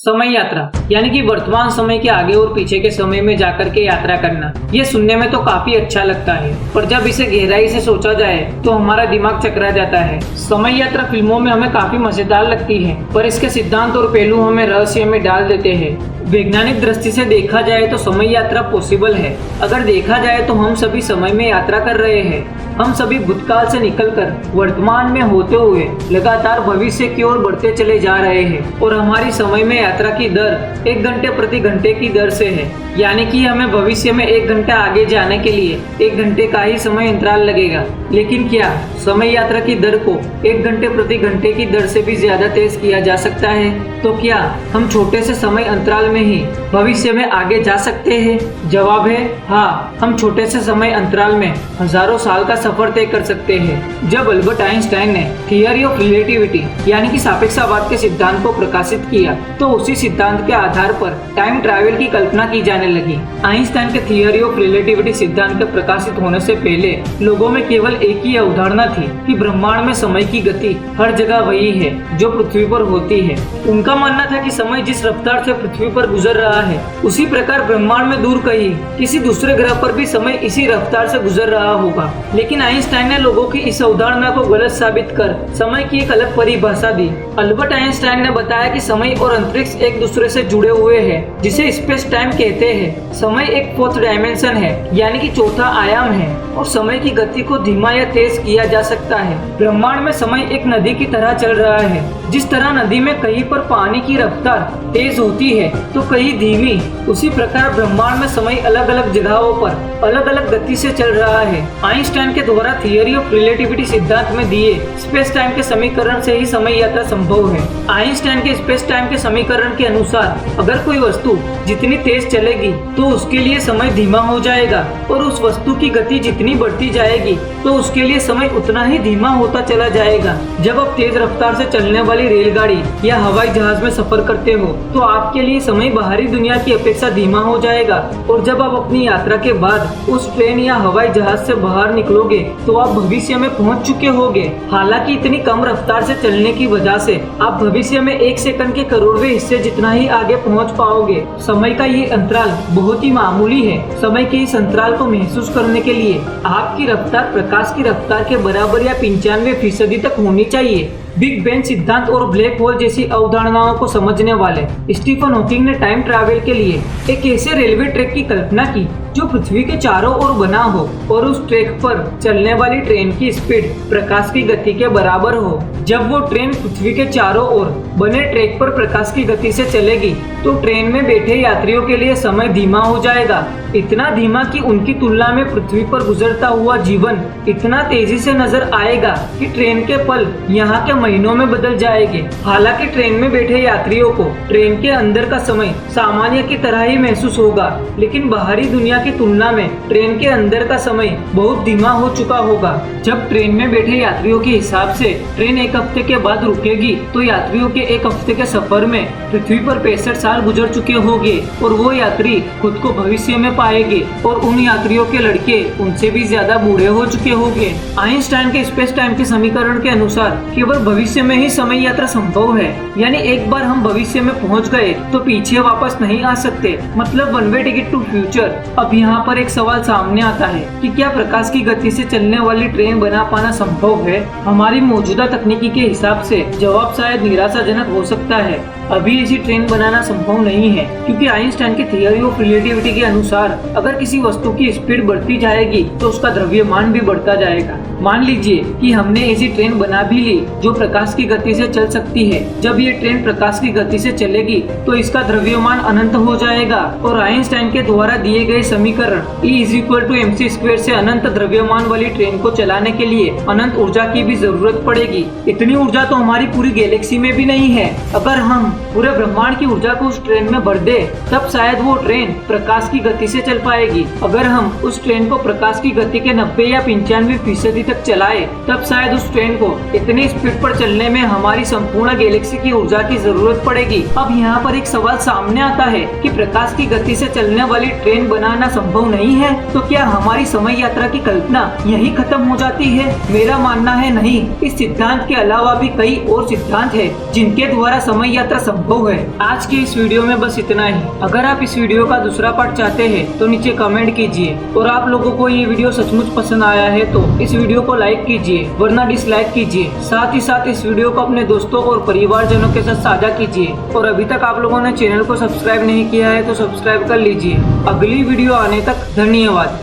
समय यात्रा यानी कि वर्तमान समय के आगे और पीछे के समय में जाकर के यात्रा करना। ये सुनने में तो काफी अच्छा लगता है, पर जब इसे गहराई से सोचा जाए तो हमारा दिमाग चकरा जाता है। समय यात्रा फिल्मों में हमें काफी मजेदार लगती है, पर इसके सिद्धांत और पहलू हमें रहस्य में डाल देते हैं। वैज्ञानिक दृष्टि से देखा जाए तो समय यात्रा पॉसिबल है। अगर देखा जाए तो हम सभी समय में यात्रा कर रहे हैं। हम सभी भूतकाल से निकलकर वर्तमान में होते हुए लगातार भविष्य की ओर बढ़ते चले जा रहे हैं, और हमारी समय में यात्रा की दर 1 घंटे प्रति घंटे की दर से है। यानी कि हमें भविष्य में 1 घंटा आगे जाने के लिए 1 घंटे का ही समय अंतराल लगेगा। लेकिन क्या समय यात्रा की दर को 1 घंटे प्रति घंटे की दर से भी ज्यादा तेज किया जा सकता है? तो क्या हम छोटे से समय अंतराल में ही भविष्य में आगे जा सकते हैं? जवाब है हाँ, हम छोटे से समय अंतराल में हजारों साल का सफर तय कर सकते हैं। जब अल्बर्ट आइंस्टाइन ने थियरी ऑफ रिलेटिविटी यानी कि सापेक्षतावाद के सिद्धांत को प्रकाशित किया, तो उसी सिद्धांत के आधार पर टाइम ट्रैवल की कल्पना की जाने लगी। आइंस्टाइन के थियरी ऑफ रिलेटिविटी सिद्धांत के प्रकाशित होने से पहले लोगों में केवल एक ही अवधारणा थी कि ब्रह्मांड में समय की गति हर जगह वही है जो पृथ्वी पर होती है। उनका मानना था कि समय जिस रफ्तार से पृथ्वी पर गुजर रहा है, उसी प्रकार ब्रह्मांड में दूर कहीं किसी दूसरे ग्रह पर भी समय इसी रफ्तार से गुजर रहा होगा। लेकिन आइंस्टाइन ने लोगों की इस अवधारणा को गलत साबित कर समय की एक अलग परिभाषा दी। अल्बर्ट आइंस्टाइन ने बताया कि समय और अंतरिक्ष एक दूसरे से जुड़े हुए हैं, जिसे स्पेस टाइम कहते हैं। समय एक 4th डायमेंशन है, यानी कि चौथा आयाम है, और समय की गति को धीमा या तेज किया जा सकता है। ब्रह्मांड में समय एक नदी की तरह चल रहा है। जिस तरह नदी में कहीं पर पानी की रफ्तार तेज होती है तो कहीं धीमी, उसी प्रकार ब्रह्मांड में समय अलग अलग जगहों पर अलग अलग गति से चल रहा है। आइंस्टाइन के द्वारा थियरी ऑफ रिलेटिविटी सिद्धांत में दिए स्पेस टाइम के समीकरण से ही समय यात्रा संभव है। आइंस्टाइन के स्पेस टाइम के समीकरण के अनुसार अगर कोई वस्तु जितनी तेज चलेगी तो उसके लिए समय धीमा हो जाएगा, और उस वस्तु की गति जितनी बढ़ती जाएगी तो उसके लिए समय उतना ही धीमा होता चला जाएगा। जब आप तेज रफ्तार से चलने वाली रेलगाड़ी या हवाई जहाज में सफर करते हो तो आपके लिए समय बाहरी दुनिया की अपेक्षा धीमा हो जाएगा, और जब आप अपनी यात्रा के बाद उस ट्रेन या हवाई जहाज से बाहर निकलोगे तो आप भविष्य में पहुंच चुके होगे। हालांकि इतनी कम रफ्तार से चलने की वजह से आप भविष्य में 1 सेकंड के करोड़वें हिस्से जितना ही आगे पहुंच पाओगे। समय का ये अंतराल बहुत ही मामूली है। समय के इस अंतराल को महसूस करने के लिए आपकी रफ्तार प्रकाश की रफ्तार के बराबर या 95% तक होनी चाहिए। बिग बैंग सिद्धांत और ब्लैक होल जैसी अवधारणाओं को समझने वाले स्टीफन हॉकिंग ने टाइम ट्रैवल के लिए एक ऐसे रेलवे ट्रैक की कल्पना की जो पृथ्वी के चारों ओर बना हो, और उस ट्रैक पर चलने वाली ट्रेन की स्पीड प्रकाश की गति के बराबर हो। जब वो ट्रेन पृथ्वी के चारों ओर बने ट्रैक पर प्रकाश की गति से चलेगी तो ट्रेन में बैठे यात्रियों के लिए समय धीमा हो जाएगा, इतना धीमा कि उनकी तुलना में पृथ्वी पर गुजरता हुआ जीवन इतना तेजी से नजर आएगा कि ट्रेन के पल यहाँ के महीनों में बदल जाएंगे। हालांकि ट्रेन में बैठे यात्रियों को ट्रेन के अंदर का समय सामान्य की तरह ही महसूस होगा, लेकिन बाहरी दुनिया की तुलना में ट्रेन के अंदर का समय बहुत धीमा हो चुका होगा। जब ट्रेन में बैठे यात्रियों के हिसाब से ट्रेन 1 हफ्ते के बाद रुकेगी तो यात्रियों के 1 हफ्ते के सफर में पृथ्वी पर 65 साल गुजर चुके होंगे, और वो यात्री खुद को भविष्य में पाएंगे, और उन यात्रियों के लड़के उनसे भी ज्यादा बूढ़े हो चुके होंगे। आइंस्टाइन के स्पेस टाइम के समीकरण के अनुसार केवल भविष्य में ही समय यात्रा संभव है, यानी एक बार हम भविष्य में पहुंच गए तो पीछे वापस नहीं आ सकते, मतलब one way ticket to future. अब यहाँ पर एक सवाल सामने आता है कि क्या प्रकाश की गति से चलने वाली ट्रेन बना पाना संभव है? हमारी मौजूदा तकनीकी के हिसाब से जवाब शायद निराशाजनक हो सकता है। अभी ऐसी ट्रेन बनाना संभव नहीं है, क्योंकि आइंस्टाइन की थियरी ऑफ रिलेटिविटी के अनुसार अगर किसी वस्तु की स्पीड बढ़ती जाएगी तो उसका द्रव्यमान भी बढ़ता जाएगा। मान लीजिए कि हमने ऐसी ट्रेन बना भी ली जो प्रकाश की गति से चल सकती है। जब ये ट्रेन प्रकाश की गति से चलेगी तो इसका द्रव्यमान अनंत हो जाएगा, और आइंस्टाइन के द्वारा दिए गए समीकरण E=mc² से अनंत द्रव्यमान वाली ट्रेन को चलाने के लिए अनंत ऊर्जा की भी जरूरत पड़ेगी। इतनी ऊर्जा तो हमारी पूरी गैलेक्सी में भी नहीं है। अगर हम पूरे ब्रह्मांड की ऊर्जा को उस ट्रेन में भर दे तब शायद वो ट्रेन प्रकाश की गति से चल पाएगी। अगर हम उस ट्रेन को प्रकाश की गति के 90 या 95% तक चलाए तब शायद उस ट्रेन को इतनी स्पीड पर चलने में हमारी संपूर्ण गैलेक्सी की ऊर्जा की जरूरत पड़ेगी। अब यहाँ पर एक सवाल सामने आता है कि प्रकाश की गति से चलने वाली ट्रेन बनाना संभव नहीं है, तो क्या हमारी समय यात्रा की कल्पना यही खत्म हो जाती है? मेरा मानना है नहीं। इस सिद्धांत के अलावा भी कई और सिद्धांत है जिनके द्वारा समय यात्रा संभव है। आज के इस वीडियो में बस इतना ही। अगर आप इस वीडियो का दूसरा पार्ट चाहते हैं तो नीचे कमेंट कीजिए, और आप लोगों को ये वीडियो सचमुच पसंद आया है तो इस वीडियो को लाइक कीजिए, वरना डिसलाइक कीजिए। साथ ही साथ इस वीडियो को अपने दोस्तों और परिवारजनों के साथ साझा कीजिए, और अभी तक आप लोगों ने चैनल को सब्सक्राइब नहीं किया है तो सब्सक्राइब कर लीजिए। अगली वीडियो आने तक धन्यवाद।